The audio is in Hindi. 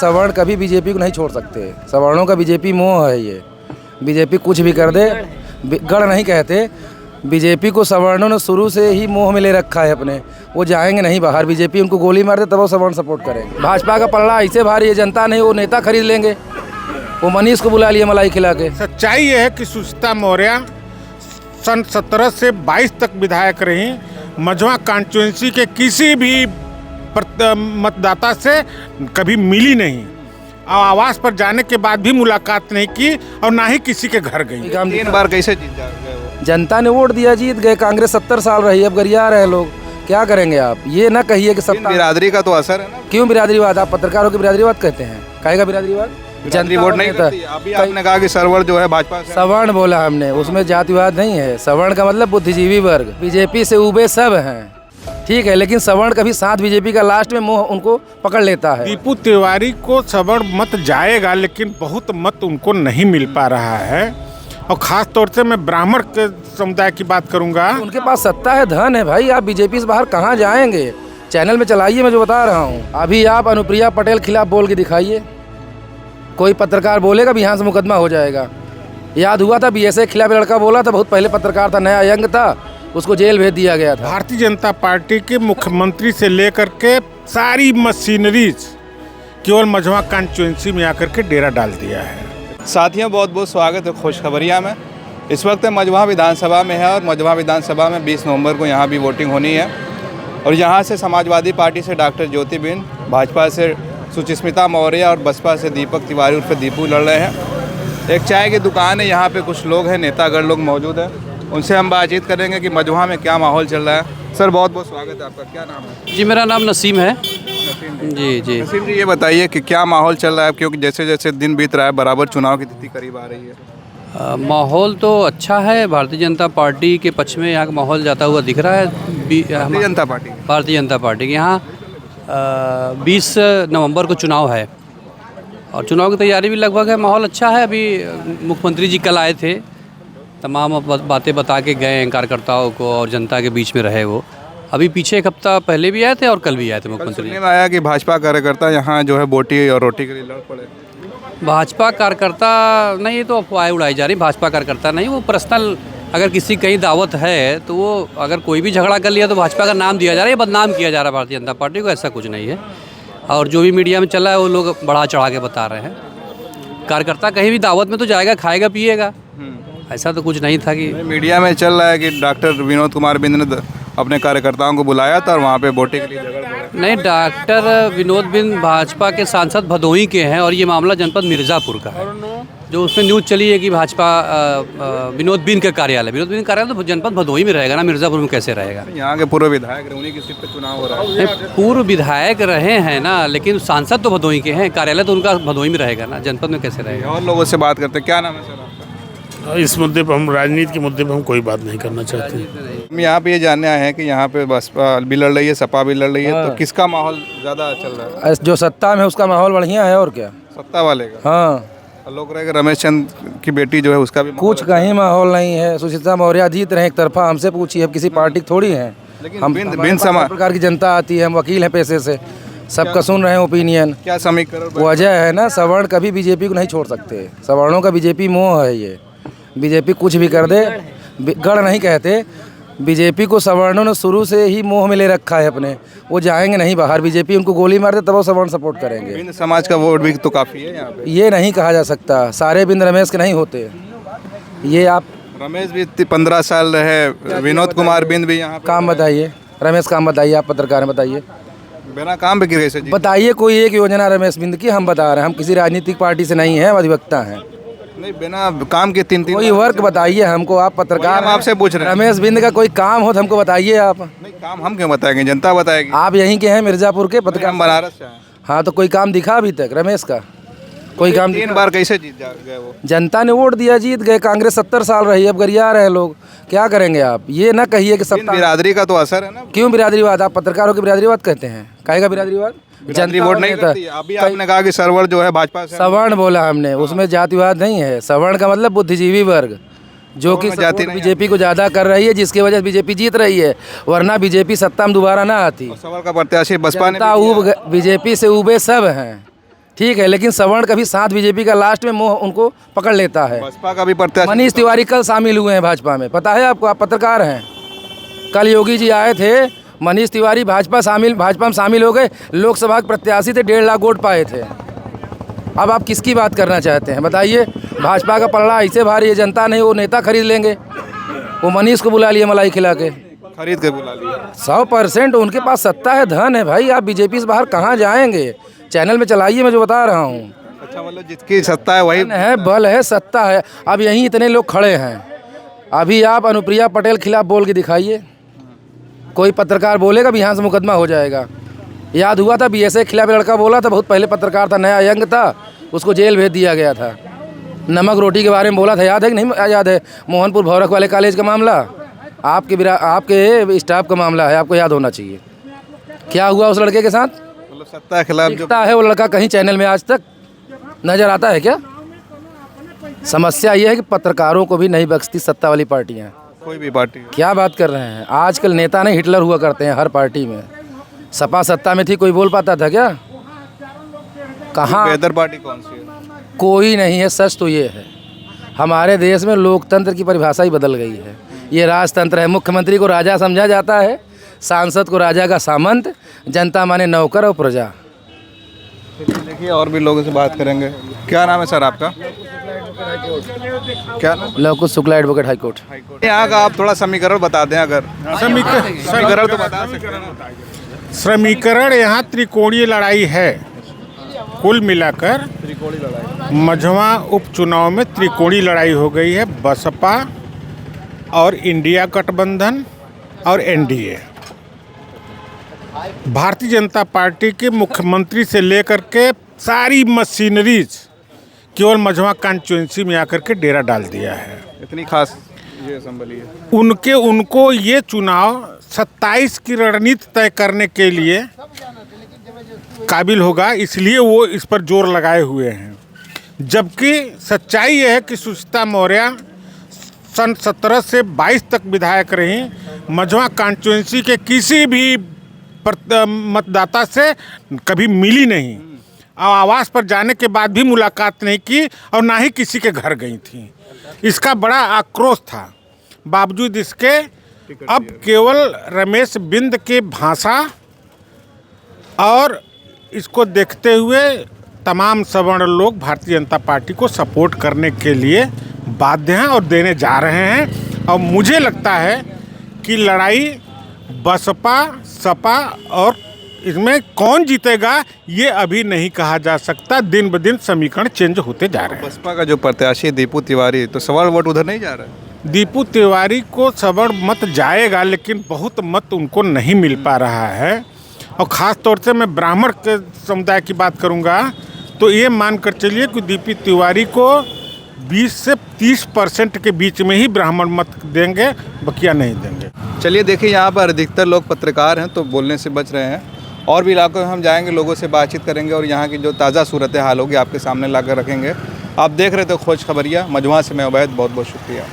सवर्ण कभी बीजेपी को नहीं छोड़ सकते। सवर्णों का बीजेपी मोह है। ये बीजेपी कुछ भी कर दे, गढ़ नहीं कहते। बीजेपी को सवर्णों ने शुरू से ही मोह में ले रखा है अपने। वो जाएंगे नहीं बाहर। बीजेपी उनको गोली मार दे तब वो सवर्ण सपोर्ट करेंगे। भाजपा का पल्ला ऐसे भारी है, जनता नहीं वो नेता खरीद लेंगे। वो मनीष को बुला लिया मलाई खिला के। सच्चाई ये है कि सुचिता मौर्य सन 17 से 22 तक विधायक रही। मझवा कॉन्स्टिट्यूंसी के किसी भी मतदाता से कभी मिली नहीं और आवास पर जाने के बाद भी मुलाकात नहीं की और ना ही किसी के घर गई। 3 बार कैसे जीत गए वो? जनता ने वोट दिया, जीत गए। कांग्रेस 70 साल रही, अब गरिया रहे लोग। क्या करेंगे आप? ये ना कहिए कि सत्ता बिरादरी का तो असर है ना। क्यों बिरादरीवाद? आप पत्रकारों की बिरादरीवाद कहते हैं। काहेगा बिरादरीवाद? बिरादरी वोट नहीं करती। अभी आपने कहा कि सर्वर जो है भाजपा से। सवर्ण बोला हमने, उसमें जातिवाद नहीं है। सवर्ण का मतलब बुद्धिजीवी वर्ग। बीजेपी से उबे सब हैं, ठीक है, लेकिन सवर्ण कभी साथ बीजेपी का लास्ट में मोह उनको पकड़ लेता है। दीपू तिवारी को सवर्ण मत जाएगा, लेकिन बहुत मत उनको नहीं मिल पा रहा है। और खास तौर से मैं ब्राह्मण के समुदाय की बात करूंगा। उनके पास सत्ता है, धन है भाई। आप बीजेपी से बाहर कहाँ जाएंगे? चैनल में चलाइए, मैं जो बता रहा हूँ। अभी आप अनुप्रिया पटेल खिलाफ बोल के दिखाइए। कोई पत्रकार बोलेगा भी यहाँ से मुकदमा हो जाएगा। याद हुआ था बीएसए के खिलाफ लड़का बोला था, बहुत पहले पत्रकार था, नया यंग था, उसको जेल भेज दिया गया था। भारतीय जनता पार्टी के मुख्यमंत्री से लेकर के सारी मशीनरीज केवल मझवा कॉन्स्टिट्यूंसी में आकर के डेरा डाल दिया है। साथियों, बहुत बहुत स्वागत है खुशखबरिया में। इस वक्त मझवा विधानसभा में है और मझवा विधानसभा में 20 नवंबर को यहाँ भी वोटिंग होनी है। और यहाँ से समाजवादी पार्टी से डॉक्टर ज्योतिबिंद, भाजपा से सुचिस्मिता मौर्य और बसपा से दीपक तिवारी उर्फ दीपू लड़ रहे हैं। एक चाय की दुकान है, यहाँ पे कुछ लोग हैं, नेतागढ़ लोग मौजूद हैं। उनसे हम बातचीत करेंगे कि मझवा में क्या माहौल चल रहा है। सर, बहुत बहुत स्वागत है आपका। क्या नाम है? जी, मेरा नाम नसीम है। जी जी नसीम जी, ये बताइए कि क्या माहौल चल रहा है, क्योंकि जैसे जैसे दिन बीत रहा है बराबर चुनाव की तिथि करीब आ रही है। माहौल तो अच्छा है। भारतीय जनता पार्टी के पक्ष में यहाँ का माहौल जाता हुआ दिख रहा है। भारतीय जनता पार्टी के यहाँ 20 नवंबर को चुनाव है और चुनाव की तैयारी भी लगभग है। माहौल अच्छा है। अभी मुख्यमंत्री जी कल आए थे, तमाम बातें बता के गए कार्यकर्ताओं को और जनता के बीच में रहे वो। अभी पीछे एक हफ्ता पहले भी आए थे और कल भी आए थे मुख्यमंत्री। सुनने में आया कि भाजपा कार्यकर्ता यहाँ जो है बोटी और रोटी के लिए लड़ पड़े। भाजपा कार्यकर्ता नहीं, ये तो अफवाहें उड़ाई जा रही। भाजपा कार्यकर्ता नहीं, वो पर्सनल, अगर किसी कहीं दावत है तो वो अगर कोई भी झगड़ा कर लिया तो भाजपा का नाम दिया जा रहा है, ये बदनाम किया जा रहा है भारतीय जनता पार्टी को। ऐसा कुछ नहीं है। और जो भी मीडिया में चला है वो लोग बढ़ा चढ़ा के बता रहे हैं। कार्यकर्ता कहीं भी दावत में तो जाएगा, खाएगा पिएगा। ऐसा तो कुछ नहीं था कि मीडिया में चल रहा है कि डॉक्टर विनोद कुमार बिंद ने अपने कार्यकर्ताओं को बुलाया था और वहाँ पे बोटी के लिए झगड़ पड़ा। नहीं, डॉक्टर विनोद बिंद भाजपा के सांसद भदोही के हैं और ये मामला जनपद मिर्ज़ापुर का है। जो उसमें न्यूज़ चली है कि भाजपा विनोद बिंद का कार्यालय तो जनपद भदोही में रहेगा ना, मिर्ज़ापुर में कैसे रहेगा? यहाँ के पूर्व विधायक, उन्हीं की सीट पे चुनाव हो रहा है। पूर्व विधायक रहे हैं ना, लेकिन सांसद तो भदोही के हैं, कार्यालय तो उनका भदोही में रहेगा ना, जनपद में कैसे रहेगा? और लोगों से बात करते हैं। क्या नाम है सर आपका? इस मुद्दे पर हम, राजनीति के मुद्दे पर हम कोई बात नहीं करना चाहते। हम यहाँ पे ये जानने आए हैं कि यहाँ पे बसपा भी लड़ रही है, सपा भी लड़ रही है, तो किसका माहौल ज़्यादा चल रहा है? जो सत्ता में उसका माहौल बढ़िया है और क्या। सत्ता वाले का? हाँ, लोग रहे रमेश चंद की बेटी जो है उसका भी कुछ कहीं माहौल नहीं है। सुचिता मौर्य जीत रहे एक तरफा। हमसे पूछिए, अब किसी पार्टी थोड़ी है। लेकिन हम बिन समा प्रकार की जनता आती है, हम वकील हैं पेशे से, सबका सुन रहे हैं ओपिनियन। क्या समीकरण वजह है ना, सवर्ण कभी बीजेपी को नहीं छोड़ सकते। सवर्णों का बीजेपी मोह है। ये बीजेपी कुछ भी कर दे, गढ़ नहीं कहते। बीजेपी को सवर्णों ने शुरू से ही मोह में ले रखा है अपने। वो जाएंगे नहीं बाहर। बीजेपी उनको गोली मार दे तब वो सवर्ण सपोर्ट करेंगे। बिंद समाज का वोट भी तो काफ़ी है यहाँ पे। ये नहीं कहा जा सकता। सारे बिंद रमेश के नहीं होते। ये आप रमेश भी 15 साल रहे, विनोद कुमार बिंद भी यहाँ काम बताइए, रमेश काम बताइए, आप पत्रकार हैं, बताइए। बिना काम पे कैसे जी? बताइए कोई एक योजना रमेश बिंद की, हम बता रहे हैं। हम किसी राजनीतिक पार्टी से नहीं हैं, हम अधिवक्ता हैं। नहीं, बिना काम के 3 कोई वर्क बताइए हमको, आप पत्रकार हम आपसे पूछ रहे हैं। रमेश बिंद का कोई काम हो तो हमको बताइए आप। नहीं, काम हम क्यों बताएंगे, जनता बताएगी। आप यहीं के हैं, मिर्ज़ापुर के पत्रकार। हम बनारस से हैं। हाँ, तो कोई काम दिखा अभी तक रमेश का? कोई काम 3 बार कैसे जीत गए वो? जनता ने वोट दिया, जीत गए। कांग्रेस 70 साल रही, अब गरिया रहे लोग। क्या करेंगे आप? ये ना कहिए कि सत्ता। बिरादरी का तो असर है ना। क्यों बिरादरीवाद? आप पत्रकारों की बिरादरीवाद कहते हैं। काहेगा बिरादरीवाद? बिरादरी वोट नहीं करती। अभी आपने कहा कि सर्वर जो है भाजपा से। सवर्ण बोला हमने, उसमें जातिवाद नहीं है। सवर्ण का मतलब बुद्धिजीवी वर्ग, जो कि बीजेपी को ज़्यादा कर रही है, जिसकी वजह से बीजेपी जीत रही है। वरना बीजेपी सत्ता में दोबारा ना आती। सवाल का प्रत्याशी बसपा ने बीजेपी से उबे सब हैं, ठीक है, लेकिन सवर्ण कभी साथ बीजेपी का लास्ट में मोह उनको पकड़ लेता है। बसपा का भी प्रत्याशी मनीष तिवारी कल शामिल हुए हैं भाजपा में, पता है आपको? आप पत्रकार हैं। कल योगी जी आए थे, मनीष तिवारी भाजपा में शामिल हो गए, लोकसभा के प्रत्याशी थे, 1.5 लाख वोट पाए थे। अब आप किसकी बात करना चाहते हैं बताइए? भाजपा का पलड़ा ऐसे भारी है, जनता नहीं वो नेता खरीद लेंगे। वो मनीष को बुला लिए मलाई खिला के, खरीद के बुला लिया। 100% उनके पास सत्ता है, धन है भाई। आप बीजेपी से बाहर कहाँ जाएंगे? चैनल में चलाइए, मैं जो बता रहा हूँ। अच्छा, मतलब जिसकी सत्ता है वही है, बल है, सत्ता है। अब यहीं इतने लोग खड़े हैं, अभी आप अनुप्रिया पटेल खिलाफ बोल के दिखाइए, कोई पत्रकार बोलेगा भी यहाँ से मुकदमा हो जाएगा। याद हुआ था BSA के खिलाफ लड़का बोला था, बहुत पहले पत्रकार था, नया यंग था, उसको जेल भेज दिया गया था। नमक रोटी के बारे में बोला था, याद है कि नहीं याद है? मोहनपुर भौरख वाले कॉलेज का मामला, आपके स्टाफ का मामला है, आपको याद होना चाहिए। क्या हुआ उस लड़के के साथ? मतलब सत्ता के खिलाफ जो दिखता है वो लड़का कहीं चैनल में आज तक नजर आता है क्या? समस्या ये है कि पत्रकारों को भी नहीं बख्शती सत्ता वाली पार्टियां। कोई भी पार्टी हो। क्या बात कर रहे हैं? आजकल नेता नहीं हिटलर हुआ करते हैं हर पार्टी में। सपा सत्ता में थी, कोई बोल पाता था क्या? कहाँ? बेहतर पार्टी कौन सी है? कोई नहीं है। सच तो ये है, हमारे देश में लोकतंत्र की परिभाषा ही बदल गई है। ये राजतंत्र है। मुख्यमंत्री को राजा समझा जाता है, सांसद को राजा का सामंत, जनता माने नौकर और प्रजा। देखिए और भी लोगों से बात करेंगे। क्या नाम है सर आपका? क्या नाम? Lavkush Shukla, advocate, high court. यहाँ का आप थोड़ा समीकरण बता दें अगर। समीकरण तो बता सकते हैं ना। समीकरण यहाँ त्रिकोणीय लड़ाई है। कुल मिलाकर मझवा उपचुनाव में त्रिकोणीय लड़ाई हो गई है। बसपा और इंडिया गठबंधन और NDA। भारतीय जनता पार्टी के मुख्यमंत्री से लेकर के सारी मशीनरीज केवल मझवा कॉन्स्टिट्यूएंसी में आकर के डेरा डाल दिया है। इतनी खास ये असेंबली है। उनको ये चुनाव 27 की रणनीति तय करने के लिए काबिल होगा, इसलिए वो इस पर जोर लगाए हुए हैं। जबकि सच्चाई ये है कि सुचिता मौर्य सन 17 से 22 तक विधायक रहीं, मझवा कॉन्स्टिट्यूएंसी के किसी भी मतदाता से कभी मिली नहीं, और आवास पर जाने के बाद भी मुलाकात नहीं की, और ना ही किसी के घर गई थी। इसका बड़ा आक्रोश था। बावजूद इसके अब केवल रमेश बिंद के भाषा और इसको देखते हुए तमाम सवर्ण लोग भारतीय जनता पार्टी को सपोर्ट करने के लिए बाध्य हैं और देने जा रहे हैं। और मुझे लगता है कि लड़ाई बसपा सपा और इसमें कौन जीतेगा ये अभी नहीं कहा जा सकता। दिन ब दिन समीकरण चेंज होते जा रहे हैं। बसपा का जो प्रत्याशी दीपू तिवारी, तो सवर्ण वोट उधर नहीं जा रहा है? दीपू तिवारी को सवर्ण मत जाएगा, लेकिन बहुत मत उनको नहीं मिल पा रहा है। और ख़ास तौर से मैं ब्राह्मण के समुदाय की बात करूंगा तो ये मानकर चलिए कि दीपू तिवारी को 20 से 30% के बीच में ही ब्राह्मण मत देंगे, बकिया नहीं देंगे। चलिए देखिए, यहाँ पर अधिकतर लोग पत्रकार हैं तो बोलने से बच रहे हैं। और भी इलाकों में हम जाएंगे, लोगों से बातचीत करेंगे और यहाँ की जो ताज़ा सूरत हाल होगी आपके सामने ला कर रखेंगे। आप देख रहे थे खोज खबरिया। मझवा से मैं उबैद, बहुत बहुत शुक्रिया।